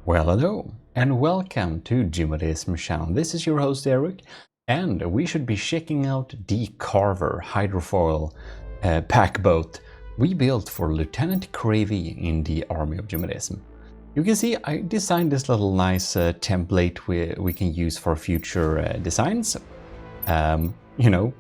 Well, hello, and welcome to GMODISM channel. This is your host Eric, and we should be checking out the Carver hydrofoil pack boat we built for Lieutenant Cravey in the Army of GMODISM. You can see I designed this little nice template we can use for future designs. You know,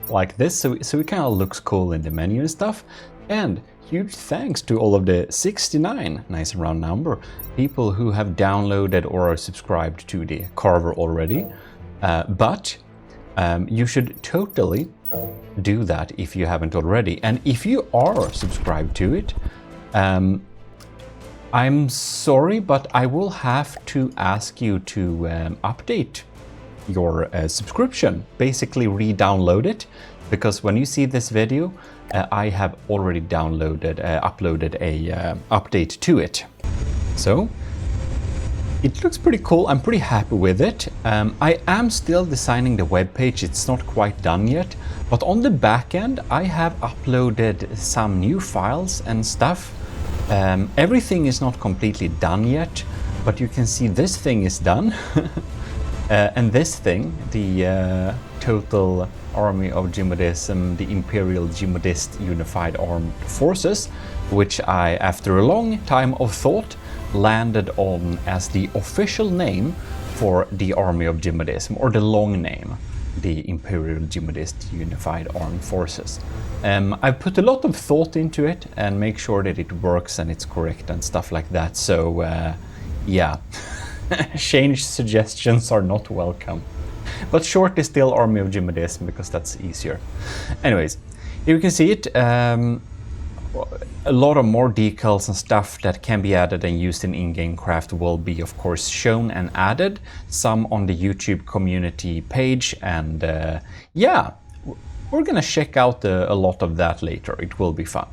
like this, so it kind of looks cool in the menu and stuff. And huge thanks to all of the 69, nice round number, people who have downloaded or are subscribed to the Carver already. But you should totally do that if you haven't already. And if you are subscribed to it, I'm sorry, but I will have to ask you to update your subscription, basically re-download it, because when you see this video, I have already uploaded a update to it. So it looks pretty cool. I'm pretty happy with it. I am still designing the web page. It's not quite done yet, but on the back end, I have uploaded some new files and stuff. Everything is not completely done yet, but you can see this thing is done. And this thing, the total Army of GMODISM, the Imperial GMODist Unified Armed Forces, which I, after a long time of thought, landed on as the official name for the Army of GMODISM, or the long name, the Imperial GMODist Unified Armed Forces. I've put a lot of thought into it and make sure that it works and it's correct and stuff like that, so yeah. Change suggestions are not welcome. But short is still Army of GMODISM because that's easier. Anyways, here you can see it. A lot of more decals and stuff that can be added and used in in-game craft will be, of course, shown and added. Some on the YouTube community page, and yeah, we're gonna check out a lot of that later. It will be fun.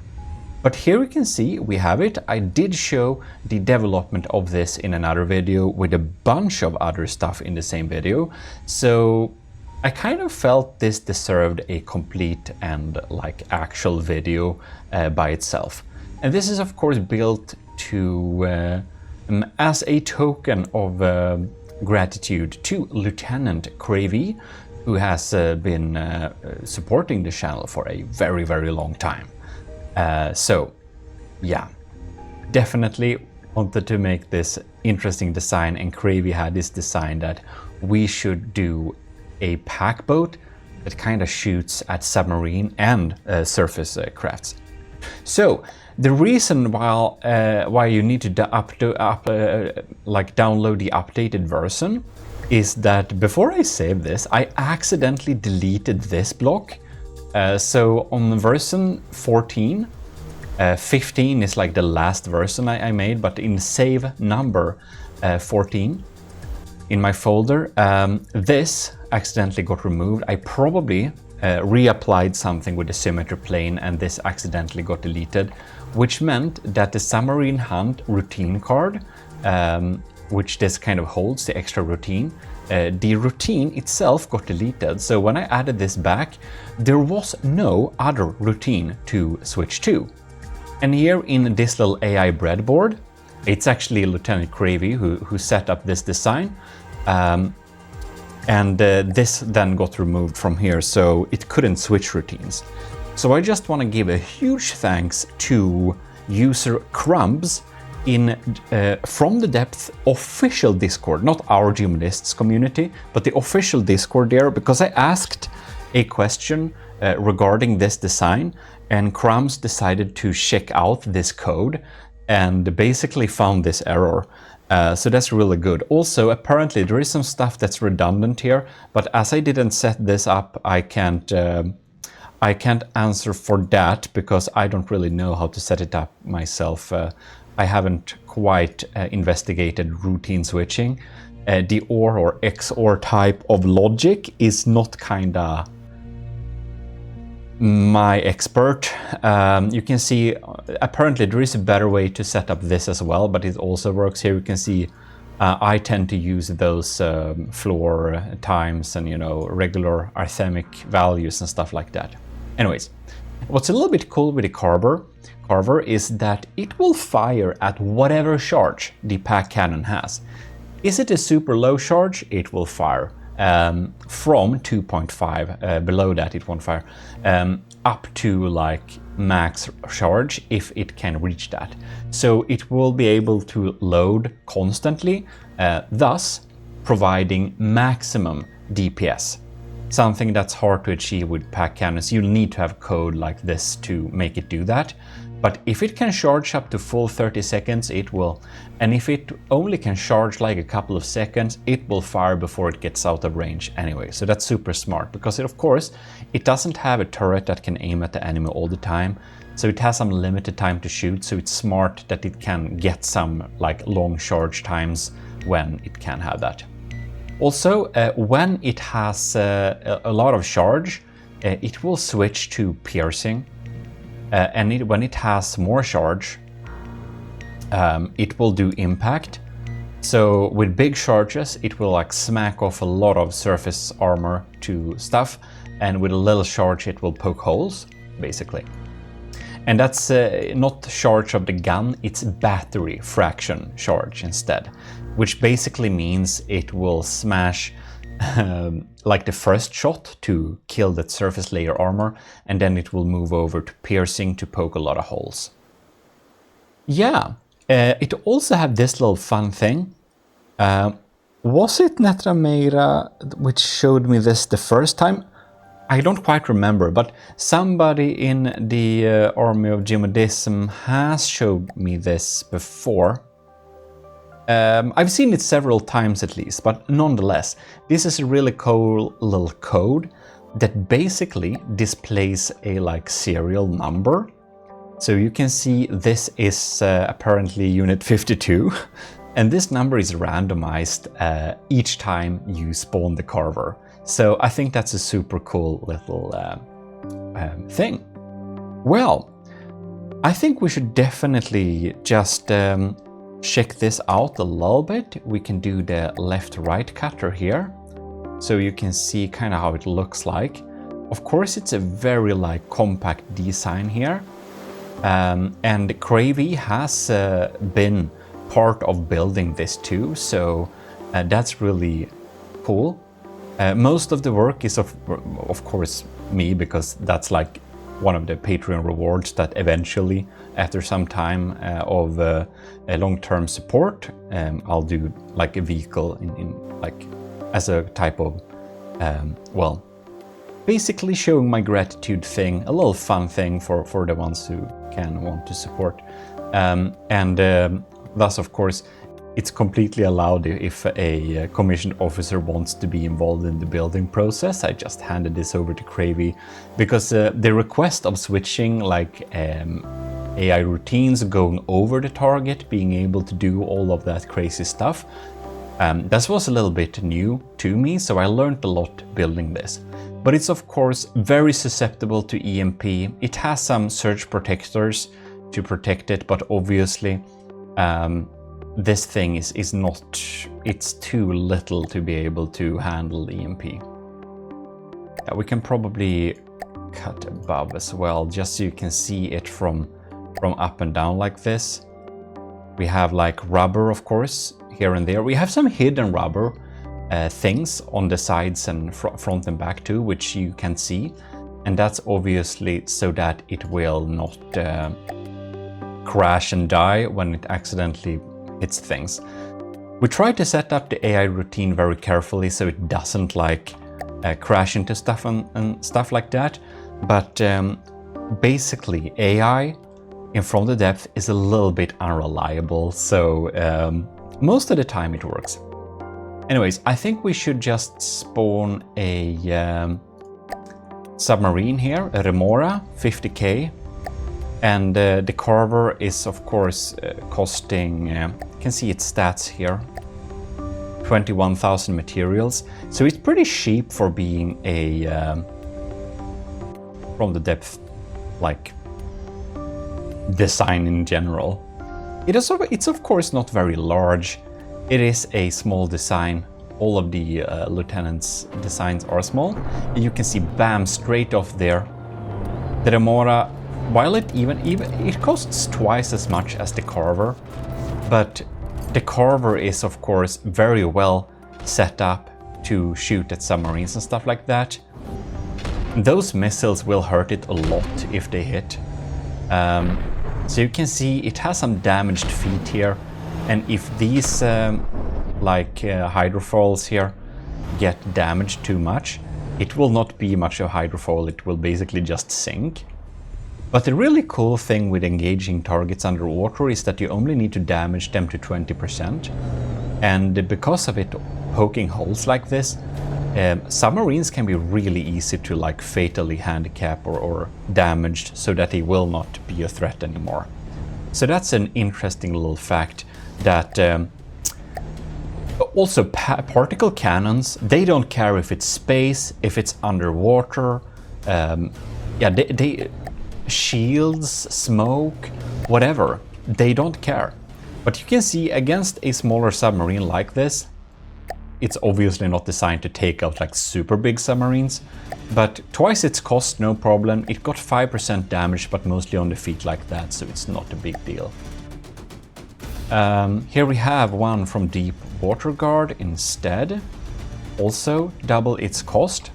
But here you can see we have it. I did show the development of this in another video with a bunch of other stuff in the same video. So I kind of felt this deserved a complete and like actual video by itself. And this is of course built to as a token of gratitude to Lieutenant Cravey, who has been supporting the channel for a very, very long time. So yeah, definitely wanted to make this interesting design, and Cravey had this design that we should do a pack boat that kind of shoots at submarine and surface crafts. So the reason why you need to download the updated version is that before I save this, I accidentally deleted this block. So on version 14, 15 is like the last version I made, but in save number 14 in my folder, this accidentally got removed. I probably reapplied something with the symmetry plane, and this accidentally got deleted, which meant that the submarine hunt routine card, which this kind of holds, the extra routine, the routine itself got deleted. So when I added this back, there was no other routine to switch to. And here in this little AI breadboard, it's actually Lieutenant Cravey who set up this design. This then got removed from here, so it couldn't switch routines. So I just want to give a huge thanks to user Crumbs in From the Depth official Discord, not our GMODists community, but the official Discord there, because I asked a question regarding this design, and Crumbs decided to check out this code and basically found this error. So that's really good. Also, apparently there is some stuff that's redundant here, but as I didn't set this up, I can't answer for that because I don't really know how to set it up myself. I haven't quite investigated routine switching. The OR or XOR type of logic is not kinda my expert. You can see apparently there is a better way to set up this as well, but it also works. Here you can see I tend to use those floor times and, you know, regular arithmetic values and stuff like that. Anyways, What's a little bit cool with the Carver is that it will fire at whatever charge the pack cannon has. Is it a super low charge? It will fire from 2.5, below that it won't fire, up to like max charge if it can reach that. So it will be able to load constantly, thus providing maximum DPS. Something that's hard to achieve with pack cannons. You'll need to have code like this to make it do that. But if it can charge up to full 30 seconds, it will. And if it only can charge like a couple of seconds, it will fire before it gets out of range anyway. So that's super smart because of course, it doesn't have a turret that can aim at the enemy all the time. So it has some limited time to shoot. So it's smart that it can get some like long charge times when it can have that. Also, when it has a lot of charge, it will switch to piercing. And when it has more charge, it will do impact. So with big charges, it will like smack off a lot of surface armor to stuff. And with a little charge, it will poke holes, basically. And that's not charge of the gun, it's battery fraction charge instead. Which basically means it will smash like the first shot to kill that surface layer armor, and then it will move over to piercing to poke a lot of holes. Yeah, it also had this little fun thing. Was it Netrameira which showed me this the first time? I don't quite remember, but somebody in the army of GMODISM has showed me this before. I've seen it several times at least, but nonetheless, this is a really cool little code that basically displays a like serial number. So you can see this is apparently unit 52, and this number is randomized each time you spawn the Carver. So I think that's a super cool little thing. Well, I think we should definitely just check this out a little bit. We can do the left-right cutter here, so you can see kind of how it looks like. Of course, it's a very like compact design here, and Cravey has been part of building this too, so that's really cool. Most of the work is of course me, because that's like one of the Patreon rewards that eventually, after some time of a long-term support, I'll do like a vehicle in like as a type of well, basically showing my gratitude thing, a little fun thing for the ones who want to support, and thus of course it's completely allowed if a commissioned officer wants to be involved in the building process. I just handed this over to Cravey because the request of switching like AI routines, going over the target, being able to do all of that crazy stuff, this was a little bit new to me, so I learned a lot building this. But it's of course very susceptible to EMP. It has some surge protectors to protect it, but obviously this thing is not, it's too little to be able to handle EMP. Yeah, we can probably cut above as well, just so you can see it from up and down like this. We have like rubber, of course, here and there. We have some hidden rubber things on the sides and front and back too, which you can see. And that's obviously so that it will not crash and die when it accidentally hits things. We try to set up the AI routine very carefully so it doesn't like crash into stuff and stuff like that. But basically AI in From the Depth is a little bit unreliable, so most of the time it works. Anyways, I think we should just spawn a submarine here, a Remora, 50k. And the Carver is of course costing, you can see its stats here, 21,000 materials. So it's pretty cheap for being a From the Depth like design in general. It's of course not very large. It is a small design. All of the lieutenant's designs are small. And you can see, bam, straight off there, The Remora, while it costs twice as much as the Carver, but the Carver is of course very well set up to shoot at submarines and stuff like that. Those missiles will hurt it a lot if they hit. So you can see it has some damaged feet here, and if these hydrofoils here get damaged too much, it will not be much of a hydrofoil, it will basically just sink. But the really cool thing with engaging targets underwater is that you only need to damage them to 20%. And because of it poking holes like this, submarines can be really easy to like fatally handicap or damaged so that they will not be a threat anymore. So that's an interesting little fact that also particle cannons, they don't care if it's space, if it's underwater, they shields, smoke, whatever, they don't care. But you can see against a smaller submarine like this, it's obviously not designed to take out like super big submarines, but twice its cost, no problem. It got 5% damage, but mostly on the feet like that, so it's not a big deal. Here we have one from Deep Water Guard instead, also double its cost.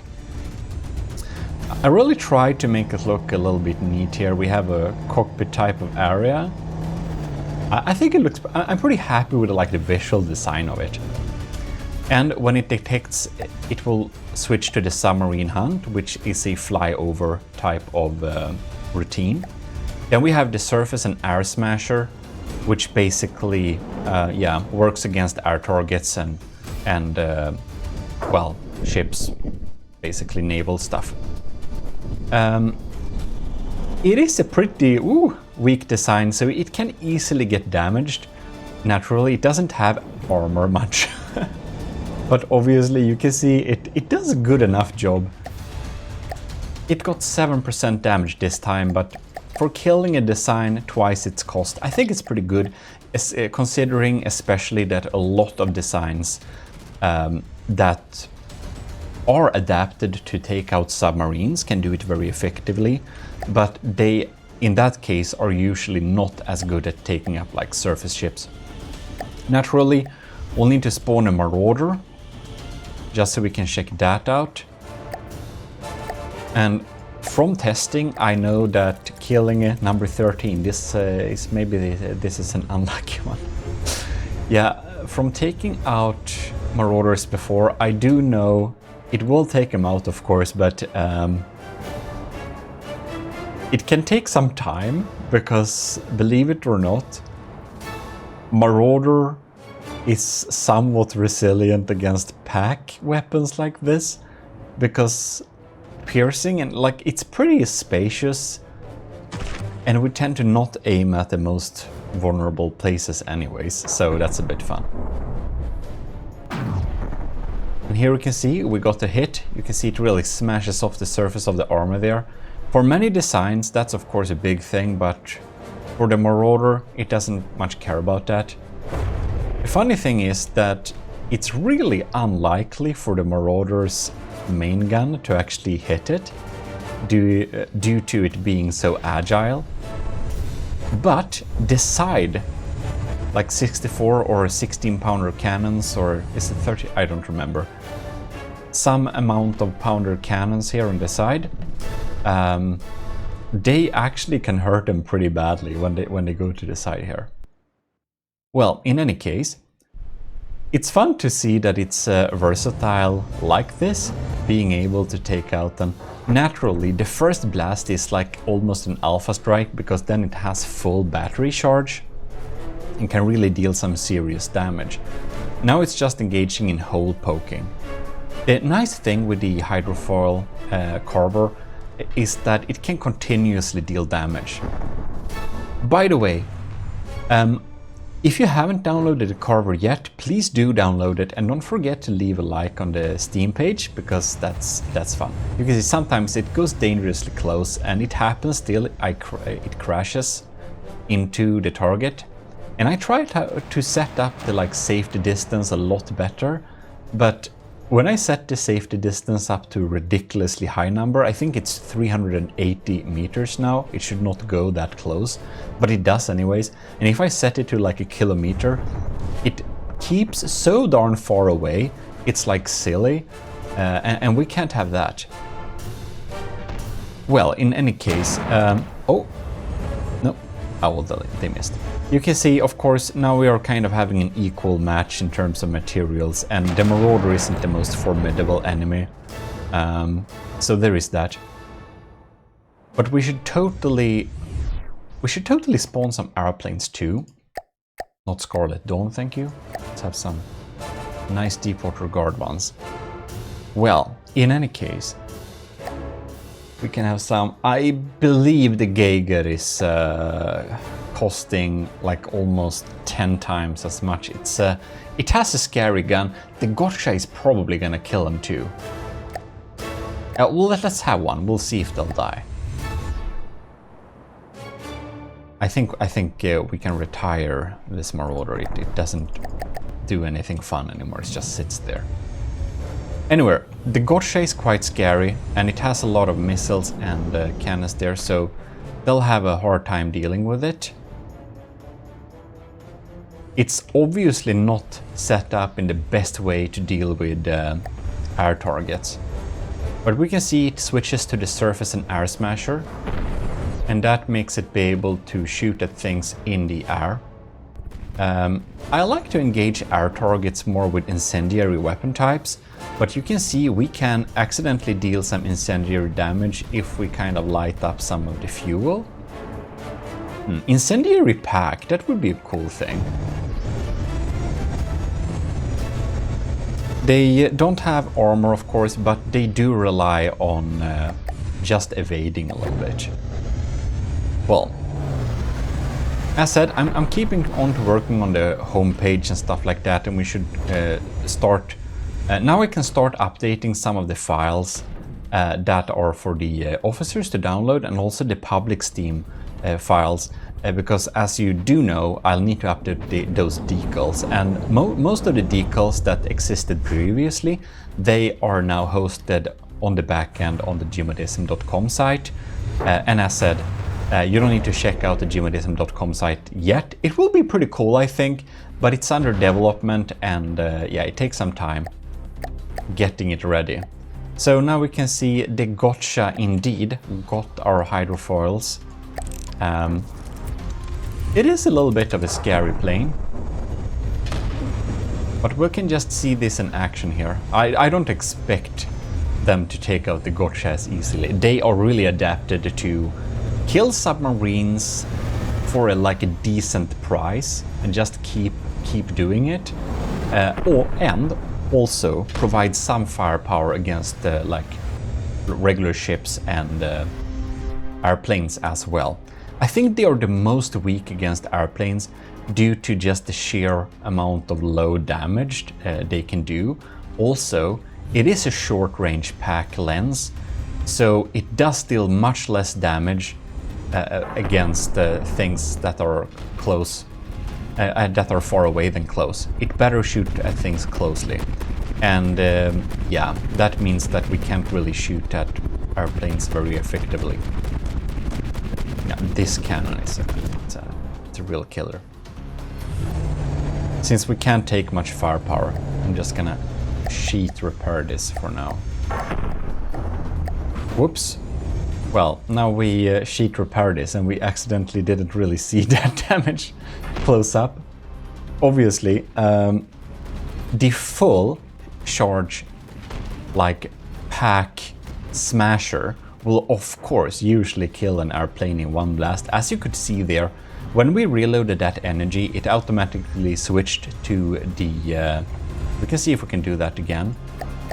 I really tried to make it look a little bit neat here. We have a cockpit type of area. I think it looks, I'm pretty happy with like the visual design of it. And when it detects, it will switch to the submarine hunt, which is a flyover type of routine. Then we have the surface and air smasher, which basically works against air targets and well, ships, basically naval stuff. It is a pretty weak design, so it can easily get damaged. Naturally, it doesn't have armor much. But obviously you can see it does a good enough job. It got 7% damage this time, but for killing a design twice its cost, I think it's pretty good, considering especially that a lot of designs that are adapted to take out submarines can do it very effectively, but they, in that case, are usually not as good at taking up like surface ships. Naturally, we'll need to spawn a Marauder, just so we can check that out. And from testing, I know that killing number 13, this is maybe this is an unlucky one. Yeah, from taking out Marauders before, I do know it will take them out, of course, but it can take some time because, believe it or not, Marauder is somewhat resilient against pack weapons like this, because piercing and like it's pretty spacious, and we tend to not aim at the most vulnerable places anyways, so that's a bit fun. And here we can see we got a hit. You can see it really smashes off the surface of the armor there. For many designs, that's of course a big thing, but for the Marauder, it doesn't much care about that. The funny thing is that it's really unlikely for the Marauder's main gun to actually hit it, due to it being so agile. But the side, like 64 or 16 pounder cannons, or is it 30? I don't remember. Some amount of pounder cannons here on the side, they actually can hurt them pretty badly when they go to the side here. Well, in any case, it's fun to see that it's versatile like this, being able to take out them. Naturally, the first blast is like almost an alpha strike, because then it has full battery charge and can really deal some serious damage. Now it's just engaging in hole poking. The nice thing with the hydrofoil Carver is that it can continuously deal damage. By the way, if you haven't downloaded the Carver yet, please do download it, and don't forget to leave a like on the Steam page, because that's fun. You can see sometimes it goes dangerously close, and it happens still. It crashes into the target, and I tried to set up the like safety distance a lot better, but When I set the safety distance up to a ridiculously high number, I think it's 380 meters now. It should not go that close, but it does anyways. And if I set it to like a kilometer, it keeps so darn far away, it's like silly, and we can't have that. Well, in any case, oh, no, oh well, they missed. You can see, of course, now we are kind of having an equal match in terms of materials, and the Marauder isn't the most formidable enemy, so there is that. But we should totally spawn some airplanes too. Not Scarlet Dawn, thank you. Let's have some nice Deepwater Guard ones. Well, in any case, we can have some. I believe the Geiger is costing like almost 10 times as much. It has a scary gun. The Gotcha is probably gonna kill him too. Well, let's have one. We'll see if they'll die. I think we can retire this Marauder. It doesn't do anything fun anymore. It just sits there. Anyway, the Gotcha is quite scary, and it has a lot of missiles and cannons there, so they'll have a hard time dealing with it. It's obviously not set up in the best way to deal with air targets. But we can see it switches to the surface and air smasher, and that makes it be able to shoot at things in the air. I like to engage air targets more with incendiary weapon types, but you can see we can accidentally deal some incendiary damage if we kind of light up some of the fuel. Incendiary pack, that would be a cool thing. They don't have armor, of course, but they do rely on just evading a little bit. Well, as said, I'm keeping on to working on the homepage and stuff like that, and we should start. Now we can start updating some of the files that are for the officers to download, and also the public Steam files, because as you do know, I'll need to update those decals, and most of the decals that existed previously, they are now hosted on the backend on the gmodism.com site, and as said, you don't need to check out the gmodism.com site yet. It will be pretty cool, I think, but it's under development, and yeah, it takes some time getting it ready. So now we can see the Gotcha indeed got our hydrofoils. It is a little bit of a scary plane, but we can just see this in action here. I don't expect them to take out the Gotcha as easily. They are really adapted to kill submarines for like a decent price and just keep doing it, and also provide some firepower against like regular ships and airplanes as well. I think they are the most weak against airplanes due to just the sheer amount of low damage they can do. Also, it is a short-range pack lens, so it does deal much less damage against things that are close, that are far away than close. It better shoot at things closely, and yeah, that means that we can't really shoot at airplanes very effectively. Now, this cannon is it's a real killer. Since we can't take much firepower, I'm just gonna sheet repair this for now. Whoops. Well, now we sheet repair this, and we accidentally didn't really see that damage close up. Obviously, the full charge, like pack smasher, will of course usually kill an airplane in one blast. As you could see there, when we reloaded that energy, it automatically switched to the... we can see if we can do that again.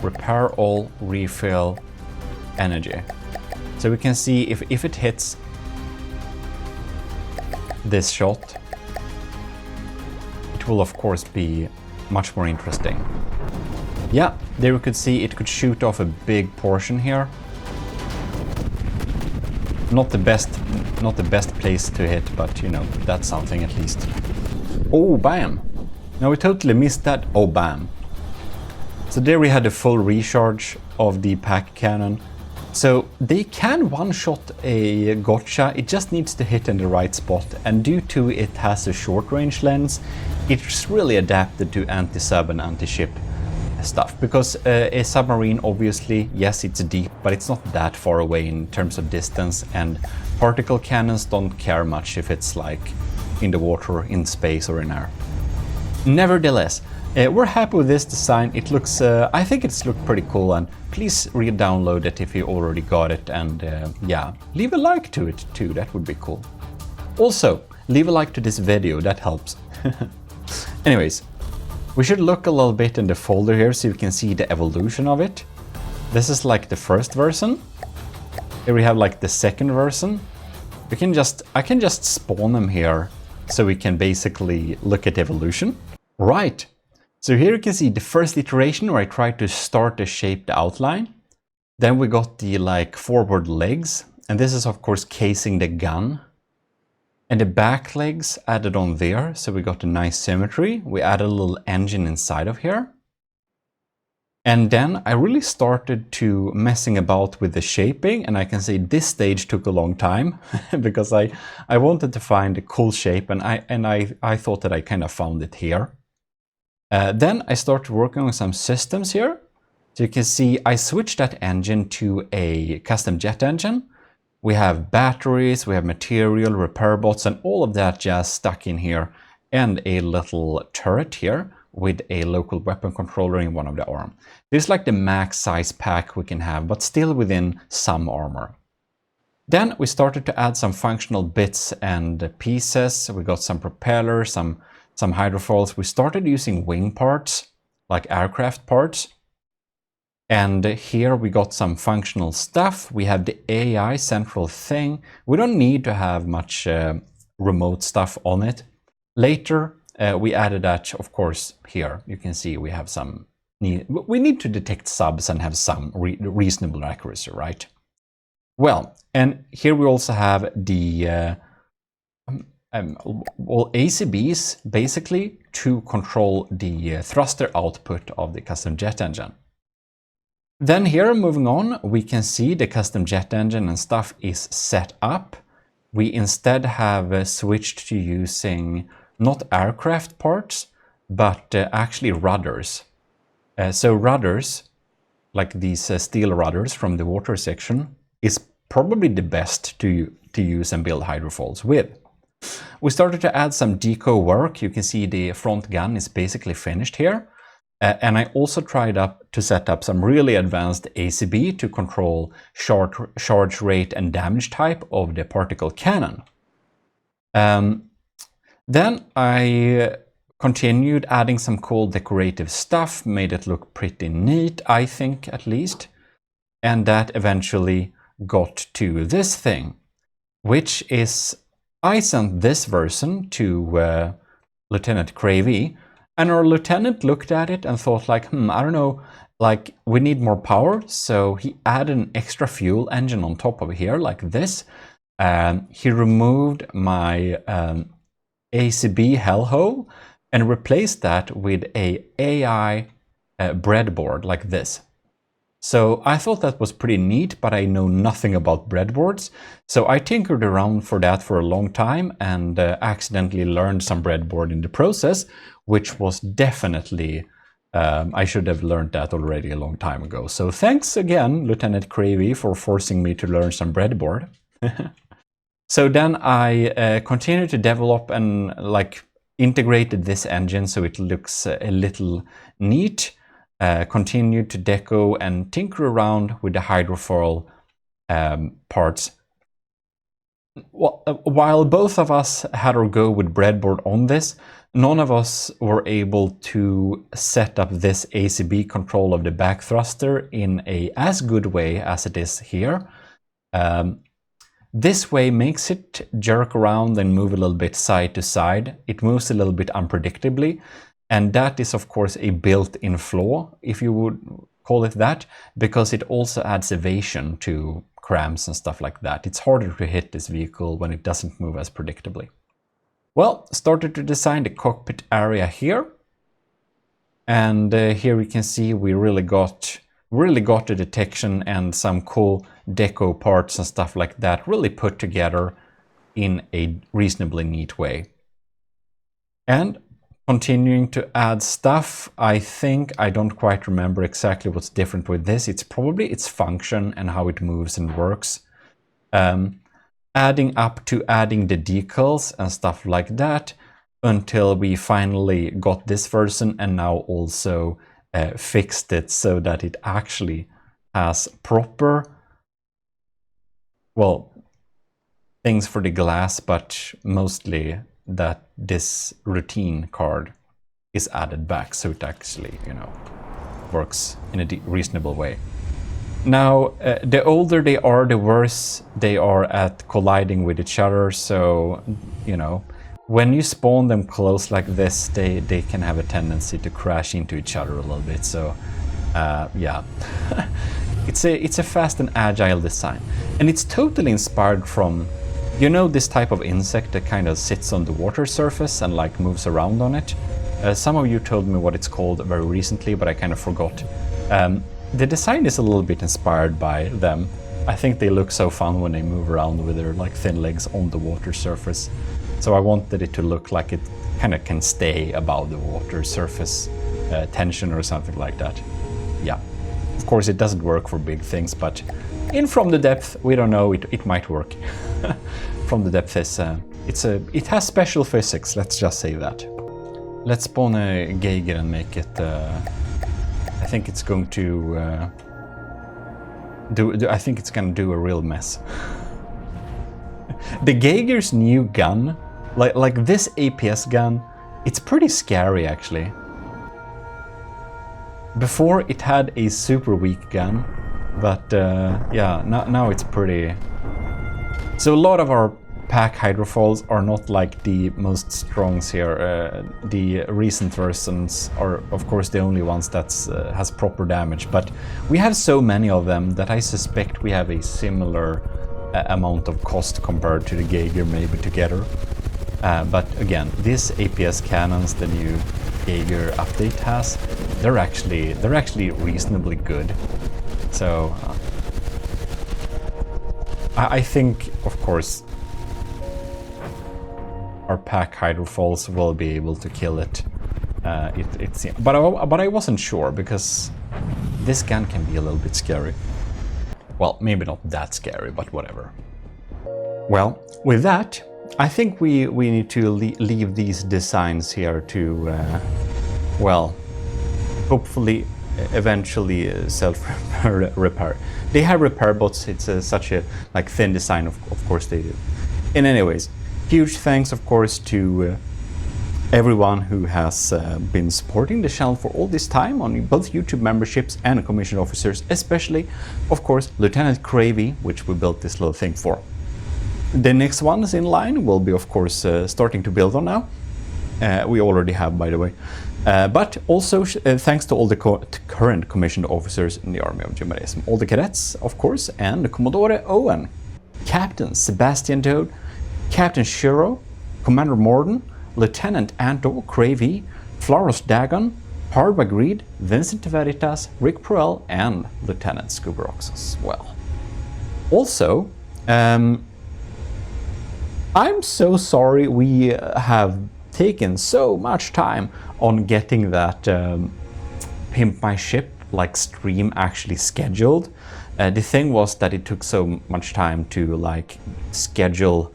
Repair all, refill, energy. So we can see if it hits this shot, it will of course be much more interesting. Yeah, there we could see it could shoot off a big portion here. Not the best place to hit, but you know, that's something at least. Oh, bam! Now we totally missed that. Oh, bam! So there we had a full recharge of the pack cannon. So they can one-shot a gotcha, it just needs to hit in the right spot, and due to it has a short-range lens, it's really adapted to anti-sub and anti-ship stuff, because a submarine, obviously, yes, it's deep, but it's not that far away in terms of distance, and particle cannons don't care much if it's like in the water, in space, or in air. Nevertheless, we're happy with this design. It looks, I think it's looked pretty cool, and please re-download it if you already got it, and yeah, leave a like to it too, that would be cool. Also, leave a like to this video, that helps. Anyways, we should look a little bit in the folder here so you can see the evolution of it. This is like the first version. Here we have like the second version. I can just spawn them here so we can basically look at evolution. Right. So here you can see the first iteration where I tried to start to shape the outline. Then we got the like forward legs, and this is of course casing the gun. And the back legs added on there, so we got a nice symmetry. We added a little engine inside of here. And then I really started to messing about with the shaping, and I can say this stage took a long time because I wanted to find a cool shape, and I thought that I kind of found it here. Then I started working on some systems here. So you can see I switched that engine to a custom jet engine. We have batteries, we have material, repair bots, and all of that just stuck in here, and a little turret here with a local weapon controller in one of the arms. This is like the max size pack we can have, but still within some armor. Then we started to add some functional bits and pieces. We got some propellers, some hydrofoils. We started using wing parts, like aircraft parts. And here we got some functional stuff. We have the AI central thing. We don't need to have much remote stuff on it. Later, we added that, of course, here. You can see we have some we need to detect subs and have some reasonable accuracy, right? Well, and here we also have the ACBs, basically, to control the thruster output of the custom jet engine. Then here, moving on, we can see the custom jet engine and stuff is set up. We instead have switched to using not aircraft parts, but actually rudders. So rudders, like these steel rudders from the water section, is probably the best to use and build hydrofoils with. We started to add some deco work. You can see the front gun is basically finished here. And I also tried to set up some really advanced ACB to control charge rate and damage type of the particle cannon. Then I continued adding some cool decorative stuff, made it look pretty neat, I think, at least. And that eventually got to this thing, which is, I sent this version to Lieutenant Cravey. And our lieutenant looked at it and thought like, I don't know, like we need more power. So he added an extra fuel engine on top of here like this. He removed my ACB hellhole and replaced that with a AI breadboard like this. So I thought that was pretty neat, but I know nothing about breadboards. So I tinkered around for that for a long time and accidentally learned some breadboard in the process, which was definitely, I should have learned that already a long time ago. So thanks again, Lieutenant Cravey, for forcing me to learn some breadboard. So then I continued to develop and like integrated this engine so it looks a little neat. Continued to deco and tinker around with the hydrofoil parts. While both of us had our go with breadboard on this, none of us were able to set up this ACB control of the back thruster in a as good way as it is here. This way makes it jerk around and move a little bit side to side. It moves a little bit unpredictably. And that is, of course, a built-in flaw, if you would call it that, because it also adds evasion to crams and stuff like that. It's harder to hit this vehicle when it doesn't move as predictably. Well, started to design the cockpit area here. And here we can see we really got the detection and some cool deco parts and stuff like that really put together in a reasonably neat way. And continuing to add stuff, I think I don't quite remember exactly what's different with this. It's probably its function and how it moves and works. Adding the decals and stuff like that until we finally got this version and now also fixed it so that it actually has proper, well, things for the glass, but mostly that this routine card is added back so it actually, you know, works in a reasonable way. Now, the older they are, the worse they are at colliding with each other. So, you know, when you spawn them close like this, they can have a tendency to crash into each other a little bit. So, yeah, it's a fast and agile design, and it's totally inspired from, you know, this type of insect that kind of sits on the water surface and like moves around on it. Some of you told me what it's called very recently, but I kind of forgot. The design is a little bit inspired by them. I think they look so fun when they move around with their like thin legs on the water surface. So I wanted it to look like it kind of can stay above the water surface tension or something like that. Yeah, of course it doesn't work for big things, but in From the Depth, we don't know, it might work. From the Depth is it has special physics, let's just say that. Let's spawn a Geiger and make it. I think it's going to I think it's gonna do a real mess. The Geiger's new gun, like this APS gun, it's pretty scary actually. Before it had a super weak gun, but yeah, now it's pretty. So a lot of our pack hydrofoils are not like the most strongs here. The recent versions are of course the only ones that has proper damage, but we have so many of them that I suspect we have a similar amount of cost compared to the Geiger maybe together. But again, these APS cannons the new Geiger update has, they're actually reasonably good. So I think of course our pack hydrofoils will be able to kill it. But I wasn't sure because this gun can be a little bit scary. Well, maybe not that scary, but whatever. Well, with that, I think we need to leave these designs here to, well, hopefully eventually self-repair. They have repair bots. It's such a like thin design, of course they do. And anyways, huge thanks, of course, to everyone who has been supporting the channel for all this time on both YouTube memberships and commissioned officers, especially, of course, Lieutenant Cravey, which we built this little thing for. The next ones in line will be, of course, starting to build on now. We already have, by the way. But also thanks to all the current commissioned officers in the Army of GMODISM. All the cadets, of course, and Commodore Owen, Captain Sebastian Dode, Captain Shiro, Commander Morden, Lieutenant Anto Cravey, Floros Dagon, Parva Greed, Vincent Veritas, Rick Perel, and Lieutenant Scooberox as well. Also, I'm so sorry we have taken so much time on getting that Pimp My Ship like stream actually scheduled. The thing was that it took so much time to like schedule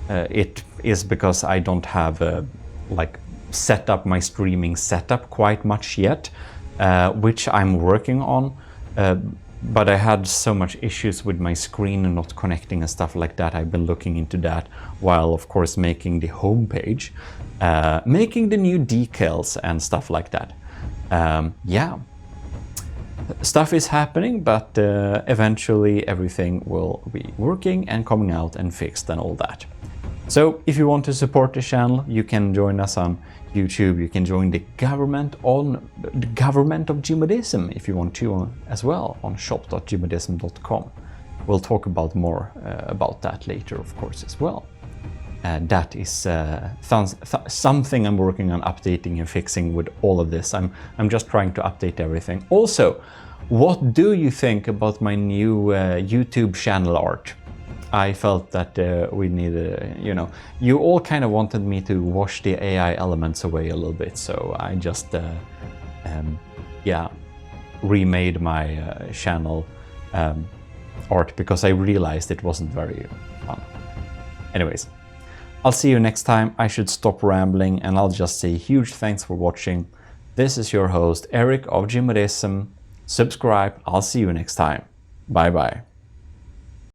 it is because I don't have like set up my streaming setup quite much yet, which I'm working on. But I had so much issues with my screen and not connecting and stuff like that. I've been looking into that while, of course, making the homepage, making the new decals and stuff like that. Yeah, stuff is happening, but eventually everything will be working and coming out and fixed and all that. So if you want to support the channel, you can join us on YouTube. You can join the government of GMODISM if you want to as well on shop.gmodism.com. We'll talk about more about that later, of course, as well. that is something I'm working on updating and fixing with all of this. I'm just trying to update everything. Also, what do you think about my new YouTube channel art? I felt that we needed, you know, you all kind of wanted me to wash the AI elements away a little bit, so I just, yeah, remade my channel art because I realized it wasn't very fun. Anyways, I'll see you next time. I should stop rambling and I'll just say huge thanks for watching. This is your host, Eric of GMODISM. Subscribe. I'll see you next time. Bye bye.